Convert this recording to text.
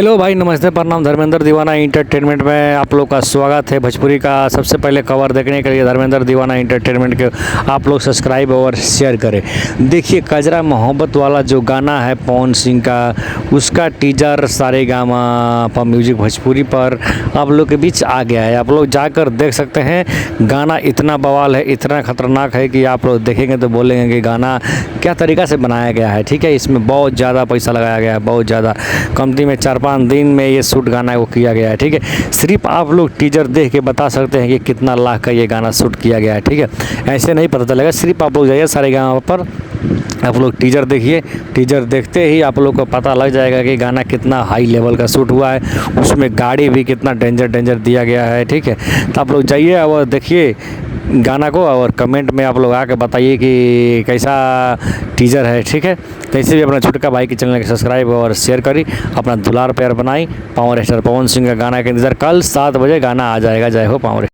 Hello भाई, नमस्ते, प्रणाम। धर्मेंद्र दीवाना इंटरटेनमेंट में आप लोग का स्वागत है। भोजपुरी का सबसे पहले कवर देखने के लिए धर्मेंद्र दीवाना इंटरटेनमेंट के आप लोग सब्सक्राइब और शेयर करें। देखिए, कजरा मोहब्बत वाला जो गाना है पवन सिंह का, उसका टीजर सारेगामा पर म्यूजिक भोजपुरी पर आप लोग के बीच आ गया है। आप लोग जाकर देख सकते हैं। गाना इतना बवाल है, इतना ख़तरनाक है कि आप लोग देखेंगे तो बोलेंगे कि गाना क्या तरीक़ा से बनाया गया है। ठीक है, इसमें बहुत ज़्यादा पैसा लगाया गया है, बहुत ज़्यादा। कंपनी में 4-5 दिन में ये शूट गाना वो किया गया है। ठीक है, सिर्फ आप लोग टीजर देख के बता सकते हैं कि कितना लाख का ये गाना शूट किया गया है। ठीक है, ऐसे नहीं पता चलेगा। सिर्फ आप लोग जाइए सारेगामा पर, आप लोग टीजर देखिए। टीजर देखते ही आप लोग को पता लग जाएगा कि गाना कितना हाई लेवल का शूट हुआ है। उसमें गाड़ी भी कितना डेंजर दिया गया है। ठीक है, तो आप लोग जाइए और देखिए गाना को, और कमेंट में आप लोग आके बताइए कि कैसा टीजर है। ठीक है, तो इसे भी अपना छोटका भाई के चैनल को सब्सक्राइब और शेयर करी, अपना दुलार प्यार बनाई। पावर स्टार पवन सिंह का गाना का इंतज़ार, कल 7 बजे गाना आ जाएगा। जय हो पावर।